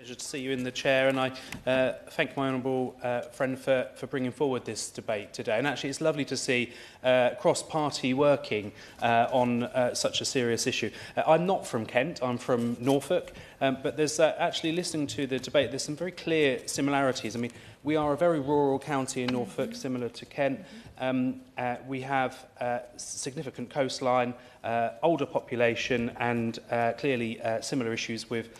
pleasure to see you in the chair, and I thank my honourable friend for bringing forward this debate today. And actually, it's lovely to see cross-party working on such a serious issue. I'm not from Kent, I'm from Norfolk, but there's actually, listening to the debate, there's some very clear similarities. I mean, we are a very rural county in Norfolk, similar to Kent. We have significant coastline, older population, and clearly similar issues with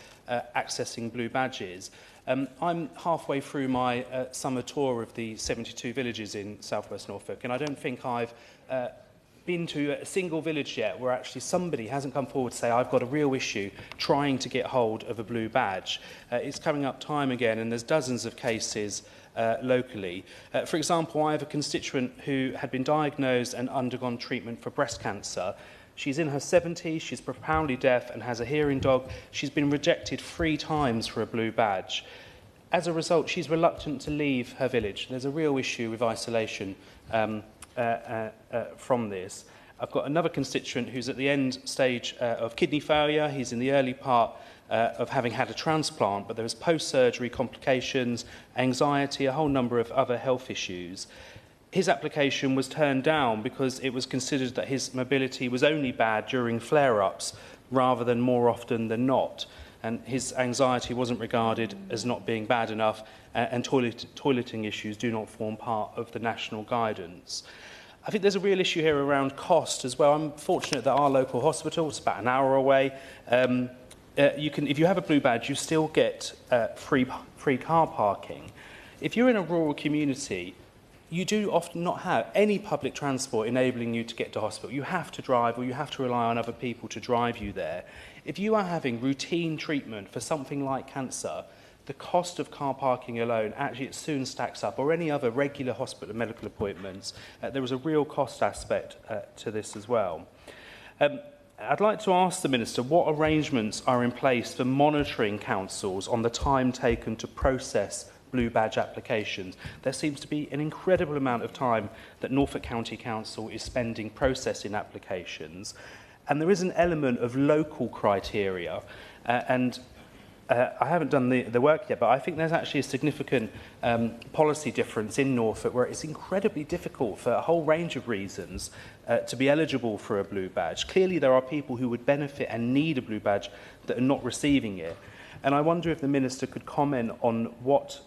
accessing blue badges. I'm halfway through my summer tour of the 72 villages in southwest Norfolk, and I don't think I've been to a single village yet where actually somebody hasn't come forward to say, I've got a real issue trying to get hold of a blue badge. It's coming up time again, and there's dozens of cases locally. For example, I have a constituent who had been diagnosed and undergone treatment for breast cancer. She's in her 70s, she's profoundly deaf and has a hearing dog. She's been rejected 3 times for a blue badge. As a result, she's reluctant to leave her village. There's a real issue with isolation from this. I've got another constituent who's at the end stage of kidney failure. He's in the early part of having had a transplant, but there was post-surgery complications, anxiety, a whole number of other health issues. His application was turned down because it was considered that his mobility was only bad during flare-ups rather than more often than not. And his anxiety wasn't regarded as not being bad enough, and toileting issues do not form part of the national guidance. I think there's a real issue here around cost as well. I'm fortunate that our local hospital, it's about an hour away, if you have a blue badge, you still get free car parking. If you're in a rural community, you do often not have any public transport enabling you to get to hospital. You have to drive, or you have to rely on other people to drive you there. If you are having routine treatment for something like cancer, the cost of car parking alone, actually it soon stacks up, or any other regular hospital medical appointments. There is a real cost aspect to this as well. I'd like to ask the Minister what arrangements are in place for monitoring councils on the time taken to process blue badge applications. There seems to be an incredible amount of time that Norfolk County Council is spending processing applications, and there is an element of local criteria, I haven't done the work yet, but I think there's actually a significant policy difference in Norfolk where it's incredibly difficult for a whole range of reasons to be eligible for a blue badge. Clearly there are people who would benefit and need a blue badge that are not receiving it. And I wonder if the Minister could comment on what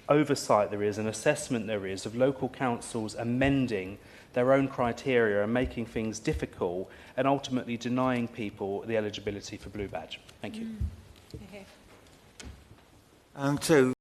oversight there is and assessment there is of local councils amending their own criteria and making things difficult and ultimately denying people the eligibility for blue badge. Thank you. And so